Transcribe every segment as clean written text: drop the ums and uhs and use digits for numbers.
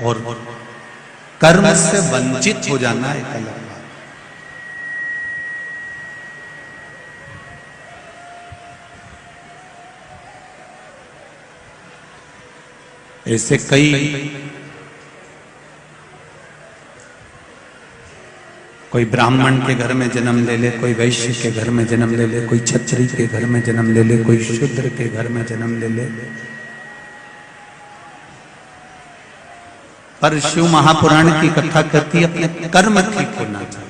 और कर्म से वंचित हो जाना एक अलग बात। ऐसे कोई ब्राह्मण के घर में जन्म ले ले, कोई वैश्य के घर में जन्म ले ले, कोई क्षत्रिय के घर में जन्म ले ले, कोई शूद्र के घर में जन्म ले ले, पर शिव महापुराण की कथा कहती है अपने कर्म ठीक होना चाहिए।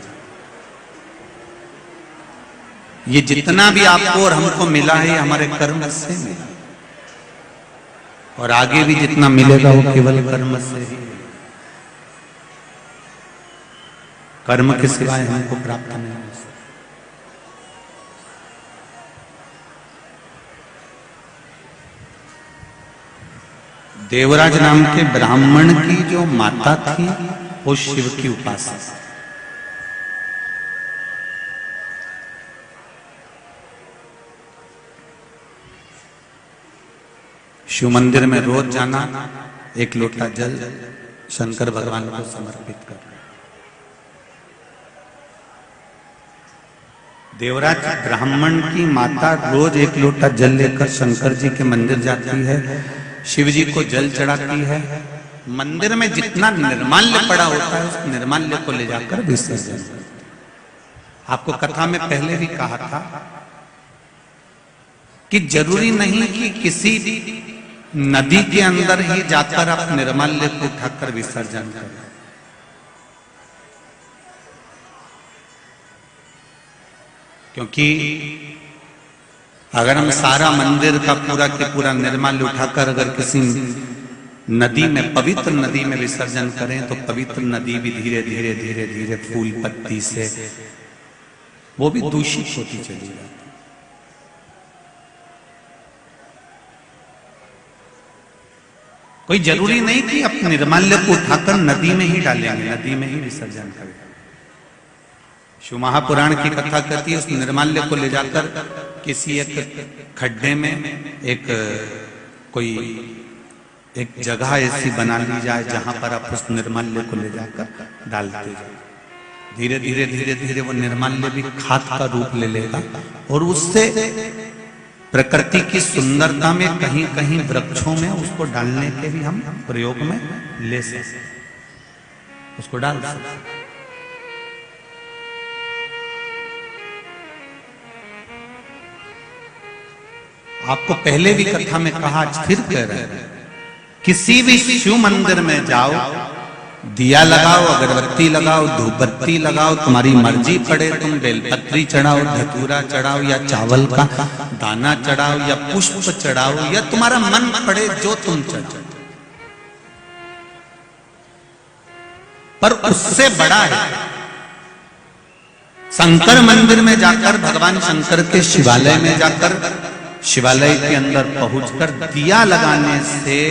ये जितना भी आपको और हमको मिला है हमारे कर्म से मिला, और आगे भी जितना मिलेगा वो केवल कर्म से ही। कर्म के सिवाय हमको प्राप्त नहीं हो सकता। देवराज नाम के ब्राह्मण की जो माता थी वो शिव की उपासक। शिव मंदिर में रोज जाना, एक लोटा जल शंकर भगवान को समर्पित करना। देवराज ब्राह्मण की माता रोज एक लोटा जल लेकर शंकर जी के मंदिर जाती है, शिव जी को जल चढ़ाती है। मंदिर में जितना निर्माल्य पड़ा होता है उस निर्माल्य को ले जाकर विसर्जन। आपको कथा में पहले भी कहा था कि जरूरी नहीं कि किसी नदी के अंदर ही जाकर आप निर्माल्य को उठाकर विसर्जन करें। क्योंकि अगर हम सारा मंदिर का पूरा के पूरा निर्माल्य उठाकर अगर किसी नदी में, पवित्र नदी में विसर्जन करें तो पवित्र नदी भी धीरे धीरे धीरे धीरे फूल पत्ती से वो भी दूषित होती चली जाती। कोई जरूरी नहीं कि आप निर्माल्य को उठाकर नदी में ही डालेंगे, नदी में ही विसर्जन करें। शिव महापुराण की कथा कहती है उस निर्माल्य को ले जाकर किसी एक खड्डे में एक जगह ऐसी बना ली जाए जहां पर आप उस निर्माल्य को ले जाकर डालते जाए। धीरे धीरे धीरे धीरे वो निर्माल्य भी खाद का रूप ले लेगा और उससे प्रकृति की सुंदरता में कहीं कहीं वृक्षों में उसको डालने के भी हम प्रयोग में ले सकते, उसको डाल सकते। आपको पहले भी कथा में कहा, आज फिर कह रहे हैं, किसी भी शिव मंदिर में जाओ, दिया लगाओ, अगरबत्ती लगाओ, धूपबत्ती लगाओ, तुम्हारी मर्जी पड़े, तुम बेलपत्री चढ़ाओ, धतूरा चढ़ाओ, या चावल का दाना चढ़ाओ, या पुष्प चढ़ाओ, या तुम्हारा मन पड़े जो तुम चढ़ाओ, पर उससे बड़ा है शंकर मंदिर में जाकर, भगवान शंकर के शिवालय में जाकर, शिवालय के अंदर पहुंचकर दिया लगाने से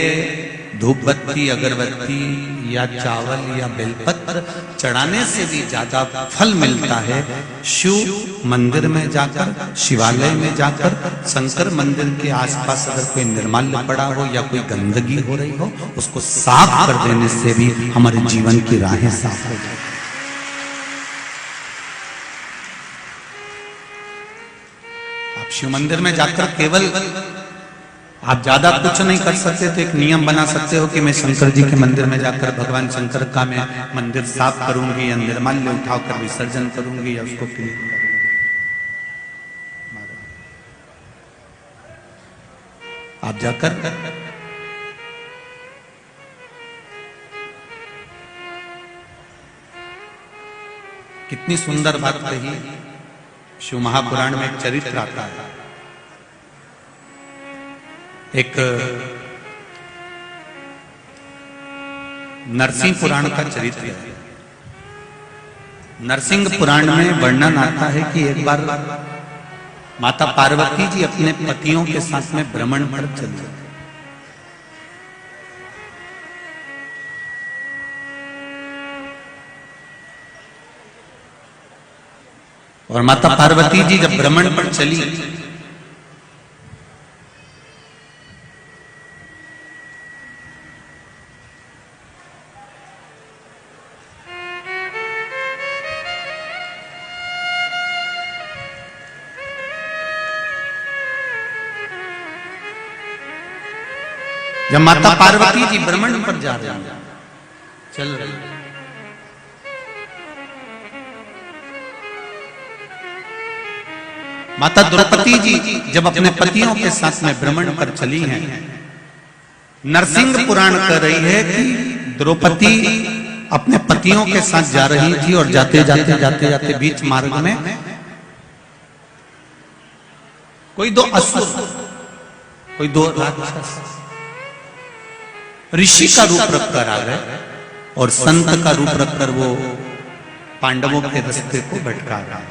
धूपबत्ती, अगरबत्ती या चावल या बेलपत्र चढ़ाने से भी ज्यादा फल मिलता है। शिव मंदिर में जाकर, शिवालय में जाकर, शंकर मंदिर के आसपास अगर कोई निर्माल्य पड़ा हो या कोई गंदगी हो रही हो, उसको साफ कर देने से भी हमारे जीवन की राहें साफ हो जाती। शिव मंदिर में जाकर केवल आप ज्यादा कुछ नहीं कर सकते तो एक नियम बना सकते हो कि मैं शंकर जी के मंदिर में जाकर भगवान शंकर का मैं मंदिर साफ करूंगी, या निर्माल्य उठाकर विसर्जन करूंगी, या उसको क्लीन करूंगी। आप जाकर कितनी सुंदर बात कही। शिव महापुराण में एक चरित्र आता है, एक नरसिंह पुराण का चरित्र है। नरसिंह पुराण में वर्णन आता है कि एक बार माता पार्वती जी अपने पतियों के साथ में भ्रमण पर चली, और माता पार्वती जी जब भ्रमण पर चली जब माता पार्वती जी भ्रमण पर जा रहे हैं, चल रहे हैं, माता द्रौपदी जी जब अपने पतियों के साथ में भ्रमण पर चली हैं, नरसिंह पुराण कह रही है कि द्रौपदी अपने पतियों के साथ जा रही थी और जाते जाते जाते जाते बीच मार्ग में कोई दो असुर, कोई दो राक्षस ऋषि का रूप रखकर आ गए और संत का रूप रखकर वो पांडवों के रास्ते को भटका रहा,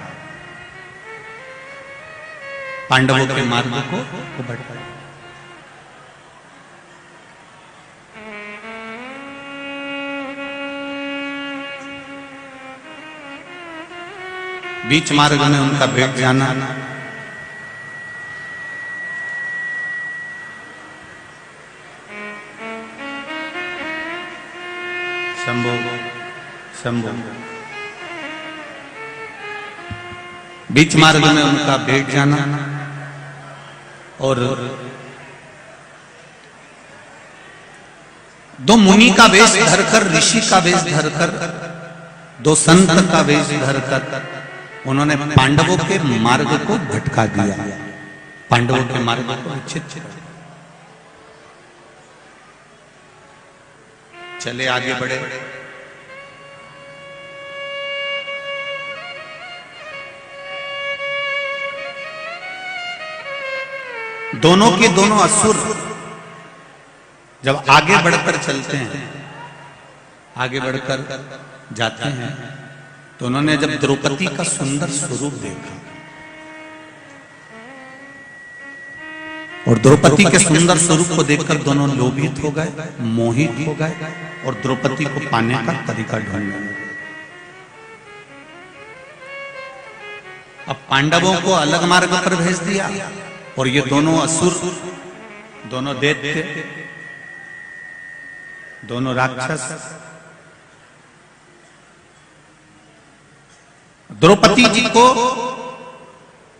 पांडवों के मार्ग को भटका। बीच मार्ग में उनका भेंट जाना, शंभो शंभो, बीच मार्ग में उनका भेंट जाना और दो मुनि का वेश धरकर, ऋषि का वेश धरकर, दो संत का वेश धरकर उन्होंने पांडवों के मार्ग को भटका दिया, पांडवों के मार्ग को विच्छिन्न। चले आगे बढ़े, दोनों के दोनों असुर जब आगे बढ़कर चलते हैं, आगे बढ़कर जाते हैं, तो उन्होंने जब द्रौपदी का सुंदर स्वरूप देखा और द्रौपदी के सुंदर स्वरूप को देखकर दोनों लोभित हो गए, मोहित हो गए और द्रौपदी को पाने का तरीका ढूंढने लगे। अब पांडवों को अलग मार्ग पर भेज दिया और ये दोनों असुर, दोनों दैत्य, दोनों राक्षस द्रौपदी जी को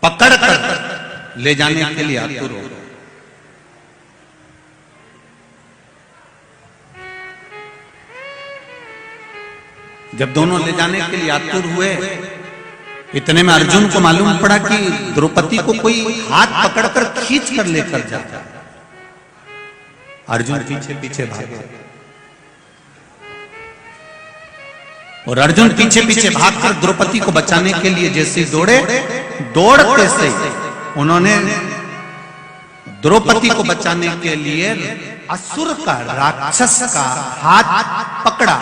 पकड़कर ले जाने के लिए आतुर हो गए। जब दोनों ले जाने के लिए आतुर हुए, इतने में अर्जुन को मालूम पड़ा कि द्रौपदी को कोई हाथ पकड़कर खींच कर लेकर जाता है। अर्जुन पीछे पीछे भागे और अर्जुन पीछे पीछे भागकर द्रौपदी को बचाने के लिए जैसे दौड़े, दौड़ते से उन्होंने द्रौपदी को बचाने के लिए असुर का, राक्षस का हाथ पकड़ा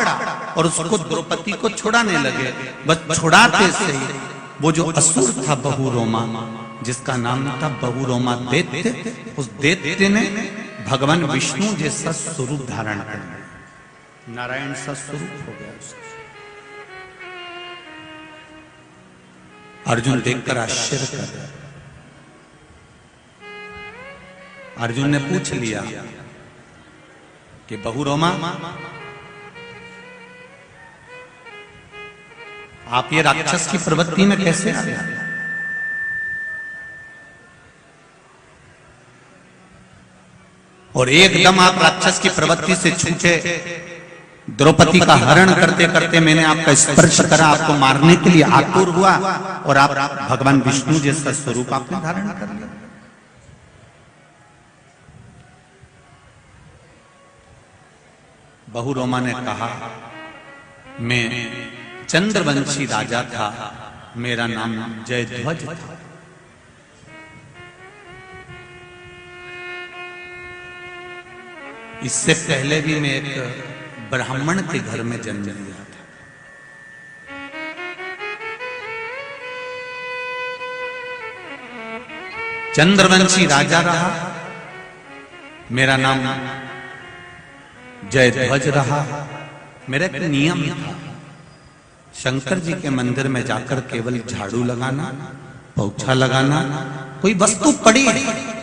और उसको द्रौपदी को छुड़ाने लगे। बस छुड़ाते से वो जो असुर था बहुरोमा, जिसका नाम था बहुरोमा दैत्य, उस दैत्य ने भगवान विष्णु जैसा स्वरूप धारण कर लिया, नारायण सा स्वरूप हो गया उसका। अर्जुन देखकर आश्चर्य कर गया। अर्जुन ने पूछ लिया कि बहुरोमा, आप ये राक्षस की प्रवृत्ति में कैसे आ गए? और एकदम आप राक्षस की प्रवृत्ति से छूटे, द्रौपदी का हरण करते करते मैंने आपका स्पर्श करा, आपको मारने के लिए आतुर हुआ और आप भगवान विष्णु जैसा स्वरूप आपने धारण कर लिया। बहुरोमा ने कहा, मैं चंद्रवंशी राजा था, मेरा नाम जयध्वज था। इससे पहले भी मैं एक ब्राह्मण के घर में जन्म लिया था। चंद्रवंशी राजा रहा, मेरा नाम जयध्वज रहा। मेरा एक नियम था, शंकर जी के मंदिर में जाकर केवल झाड़ू लगाना, पोछा लगाना, कोई वस्तु पड़ी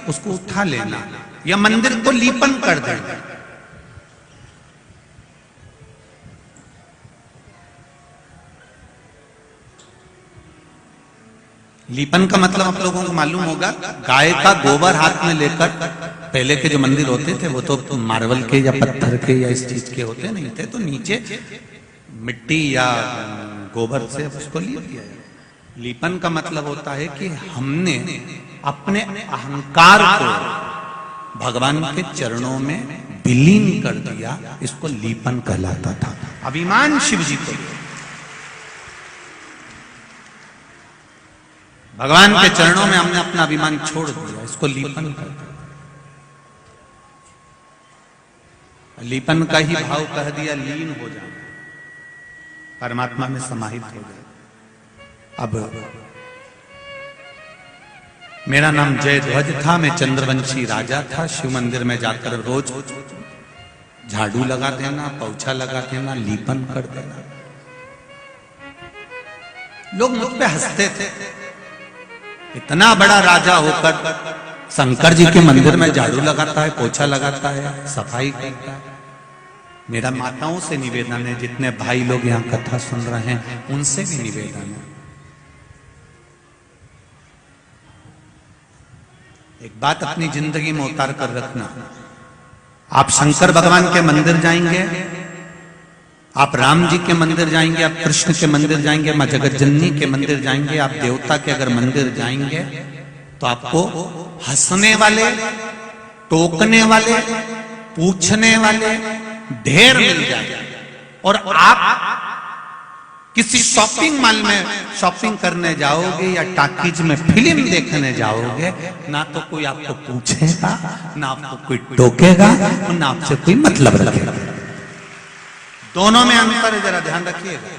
उसको उठा लेना या मंदिर को लीपन कर देना। लीपन का मतलब आप लोगों को मालूम होगा, गाय का गोबर हाथ में लेकर पहले के जो मंदिर होते थे वो तो मार्बल के या पत्थर के या इस चीज के होते नहीं थे, तो नीचे मिट्टी या गोबर से उसको लीप दिया। लीपन का मतलब होता है कि हमने अपने अहंकार को भगवान के चरणों में विलीन कर दिया, इसको लीपन कहलाता था। अभिमान शिव जी को भगवान के चरणों में हमने अपना अभिमान छोड़ दिया, इसको लीपन कहते हैं। लीपन का ही भाव कह दिया, लीन हो जाना, परमात्मा में समाहित हो जाए। अब मेरा नाम जयध्वज था, मैं चंद्रवंशी राजा था। शिव मंदिर में जाकर रोज झाड़ू लगा देना, पोछा लगा देना, लीपन कर देना। लोग मुझ पे हंसते थे, इतना बड़ा राजा होकर शंकर जी के मंदिर में झाड़ू लगाता है, पोछा लगाता है, सफाई करता है। मेरा माताओं से निवेदन है, जितने भाई लोग यहाँ कथा सुन रहे हैं उनसे भी निवेदन है, एक बात अपनी जिंदगी में उतार कर रखना। आप शंकर भगवान के मंदिर जाएंगे, आप राम जी के मंदिर जाएंगे, आप कृष्ण के मंदिर जाएंगे, मां जगत जननी के मंदिर जाएंगे, आप देवता के अगर मंदिर जाएंगे तो आपको हंसने वाले, टोकने वाले, पूछने वाले ढेर मिल जाएंगे। और आप किसी शॉपिंग मॉल में शॉपिंग करने जाओगे या टॉकीज में फिल्म देखने जाओगे, ना तो कोई आपको पूछेगा, ना आपको कोई टोकेगा, ना आपसे कोई मतलब रखेगा। दोनों में अंतर है, जरा ध्यान रखिएगा।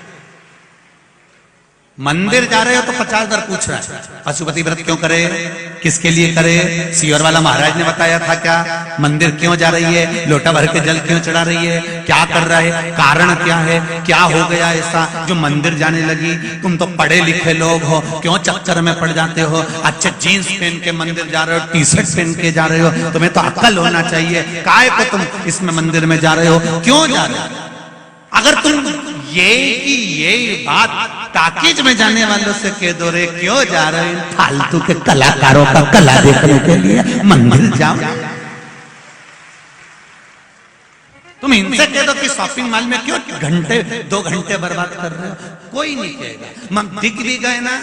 मंदिर जा रहे हो तो 50 बार पूछ रहा है, पशुपति व्रत क्यों करे, किसके लिए करे, सियोर वाला महाराज ने बताया था क्या, मंदिर क्यों जा रही है, लोटा भर के जल क्यों चढ़ा रही है, क्या कर रहा है, कारण क्या है, क्या हो गया ऐसा जो मंदिर जाने लगी। तुम तो पढ़े लिखे लोग हो, क्यों चक्कर में पड़ जाते हो। अच्छे जीन्स पहन के मंदिर जा रहे हो, टी शर्ट पहन के जा रहे हो, तुम्हें तो अक्ल होना चाहिए, काहे को तुम इसमें मंदिर में जा रहे हो, क्यों जा रहे हो। अगर तुम ये बात टाकीज में जाने वालों से कह दो, रे क्यों जा रहे हो फालतू के कलाकारों का कला देखने के लिए मंदिर जाओ। तुम इनसे कह दो कि शॉपिंग मॉल में क्यों घंटे 2 घंटे बर्बाद कर रहे हो, कोई नहीं कहेगा। हम दिख भी गए ना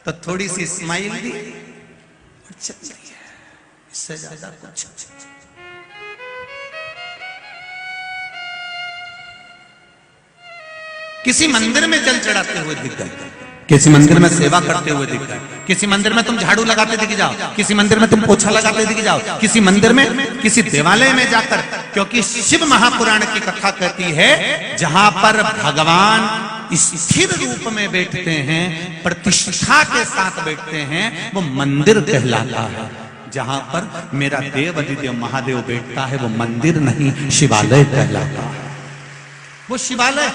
तो थोड़ी सी स्माइल दी और चल रही है, इससे ज्यादा कुछ। किसी मंदिर में जल चढ़ाते हुए दिख गए, किसी मंदिर में सेवा करते हुए दिख गए, किसी मंदिर में तुम झाड़ू लगाते दिख जाओ, किसी मंदिर में तुम पोछा लगाते दिख जाओ, किसी मंदिर में, किसी देवालय में जाकर। क्योंकि शिव महापुराण की कथा कहती है जहां पर भगवान स्थिर रूप में बैठते हैं, प्रतिष्ठा के साथ बैठते हैं, वो मंदिर कहलाता है। जहां पर मेरा देव अधिदेव महादेव बैठता है वो मंदिर नहीं, शिवालय कहलाता है। वो शिवालय,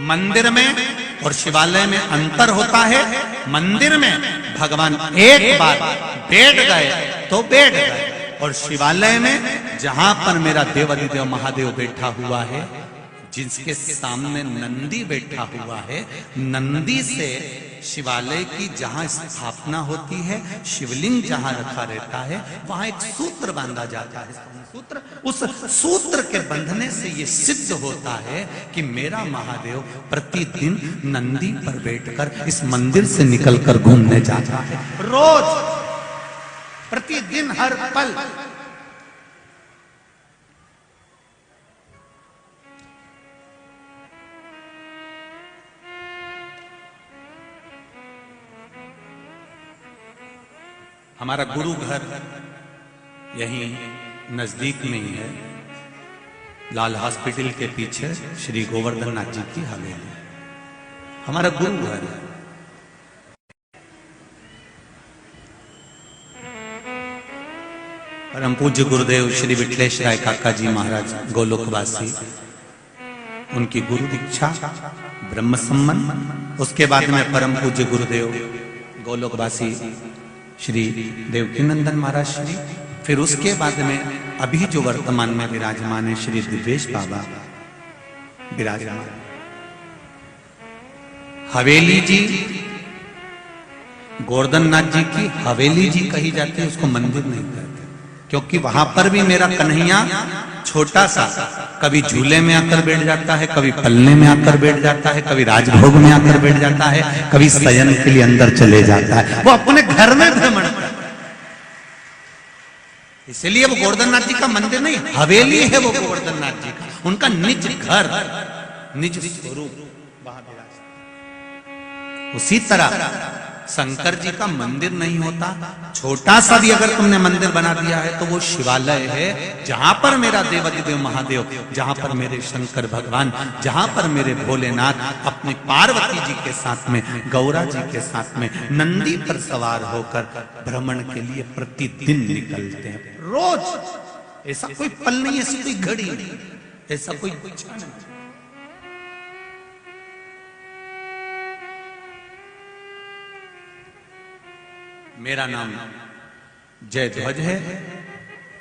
मंदिर में और शिवालय में अंतर होता है। मंदिर में भगवान एक बार बैठ गए तो बैठ गए, और शिवालय में जहां पर मेरा देव अधिदेव महादेव बैठा हुआ है, जिसके सामने नंदी बैठा हुआ है, नंदी से शिवालय की जहां स्थापना होती है, शिवलिंग जहां रखा रहता है, वहां एक सूत्र बांधा जाता है। सूत्र, उस सूत्र के बंधने से यह सिद्ध होता है कि मेरा महादेव प्रतिदिन नंदी पर बैठकर इस मंदिर से निकलकर घूमने जाता है। रोज, प्रतिदिन, हर पल। हमारा गुरु घर यहीं नजदीक में ही है, लाल हॉस्पिटल के पीछे श्री गोवर्धन नाथ जी की हवेली, हमारा गुरु घर है। परम पूज्य गुरुदेव श्री विठलेश राय काका जी महाराज गोलोकवासी, उनकी गुरु दीक्षा ब्रह्म सम्मन, उसके बाद में परम पूज्य गुरुदेव गोलोकवासी श्री देवकीनंदन महाराज श्री, फिर उसके बाद में अभी जो वर्तमान में विराजमान है श्री दिव्येश बाबा विराजमान। हवेली जी गोवर्धन नाथ जी की हवेली जी कही जाती है, उसको मंदिर नहीं कहते, क्योंकि वहां पर भी मेरा कन्हैया छोटा सा कभी झूले में आकर बैठ जाता है, कभी पलने में आकर बैठ जाता है, कभी राजभोग में आकर बैठ जाता है, कभी शयन के लिए अंदर चले जाता है। वो अपने घर में भ्रमण करता है। इसलिए वो गोवर्धन नाथ जी का मंदिर नहीं, हवेली है वो गोवर्धन नाथ जी का, उनका निज घर, निज स्वरूप वहां विराजता। उसी तरह शंकर जी का मंदिर नहीं होता, छोटा सा भी अगर तुमने मंदिर बना दिया है तो वो शिवालय है, जहां पर मेरा देवाधिदेव महादेव, जहां पर मेरे शंकर भगवान, जहां पर मेरे भोलेनाथ अपनी पार्वती जी के साथ में, गौरा जी के साथ में नंदी पर सवार होकर भ्रमण के लिए प्रतिदिन निकलते हैं। रोज, ऐसा कोई पल नहीं, ऐसी कोई घड़ी नहीं, ऐसा कोई क्षण नहीं। मेरा नाम जय ध्वज है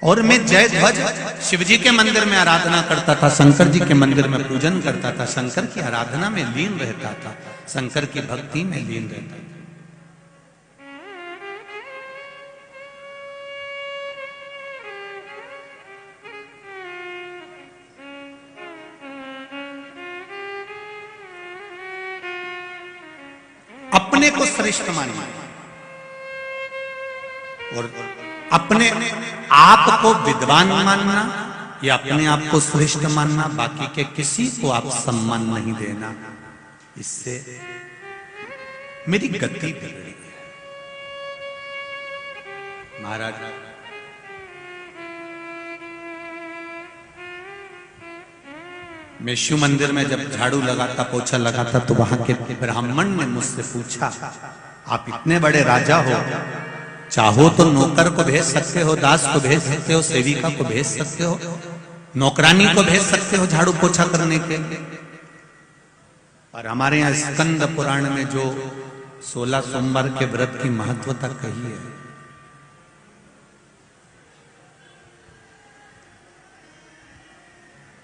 और मैं जय ध्वज शिवजी के मंदिर में आराधना करता था, शंकर जी के मंदिर में पूजन करता था, शंकर की आराधना में लीन रहता था, शंकर की भक्ति में लीन रहता था। अपने को श्रेष्ठ मानना और अपने आप को विद्वान मानना या अपने आप को श्रेष्ठ मानना, बाकी के किसी को आप सम्मान नहीं देना, इससे मेरी गति बिगड़ी है। महाराज, मैं शिव मंदिर में जब झाड़ू लगाता, पोछा लगाता, तो वहां के ब्राह्मण ने मुझसे पूछा, आप इतने बड़े राजा हो, चाहो तो नौकर को भेज सकते हो, दास को भेज सकते हो, सेविका को भेज सकते हो, नौकरानी को भेज सकते हो झाड़ू पोछा करने के लिए। और हमारे यहाँ स्कंद पुराण में जो 16 सोमवार के व्रत की महत्वता कही है,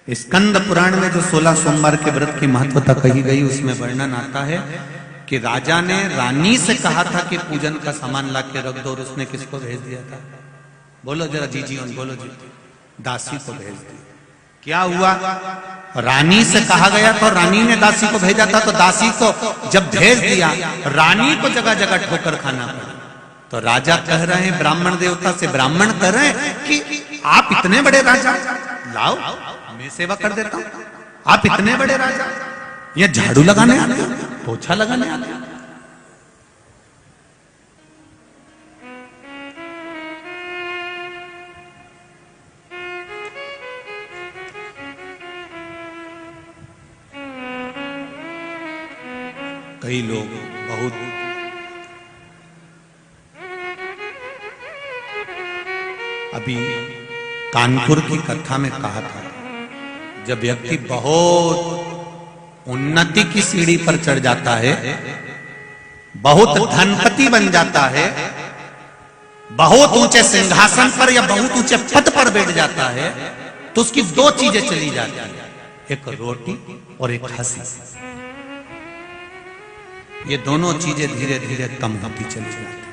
स्कंद पुराण में जो 16 सोमवार के व्रत की महत्वता कही गई, उसमें वर्णन आता है कि राजा ने रानी से कहा था कि पूजन का सामान ला के रख दो, और उसने किसको भेज दिया था? बोलो जरा जी, बोलो जी। दासी को भेज दिया। क्या हुआ? रानी से कहा गया तो रानी ने दासी को भेजा था, तो दासी को जब भेज दिया, रानी को जगह जगह ठोकर खाना पड़ा। तो राजा कह रहे हैं, ब्राह्मण देवता से ब्राह्मण कह रहे हैं कि आप इतने बड़े राजा, लाओ मैं सेवा कर देता हूं, आप इतने बड़े राजा, ये झाड़ू लगाने आते, पोछा लगाने आते। कई लोग बहुत अभी कानपुर की कथा में कहा था, जब व्यक्ति बहुत उन्नति की सीढ़ी पर चढ़ जाता है, बहुत धनपति बन जाता है, बहुत ऊंचे सिंहासन पर या बहुत ऊंचे पद पर बैठ जाता है, तो उसकी दो चीजें चली जाती है, एक रोटी और एक हंसी। ये दोनों चीजें धीरे धीरे कम होती चली जाती है।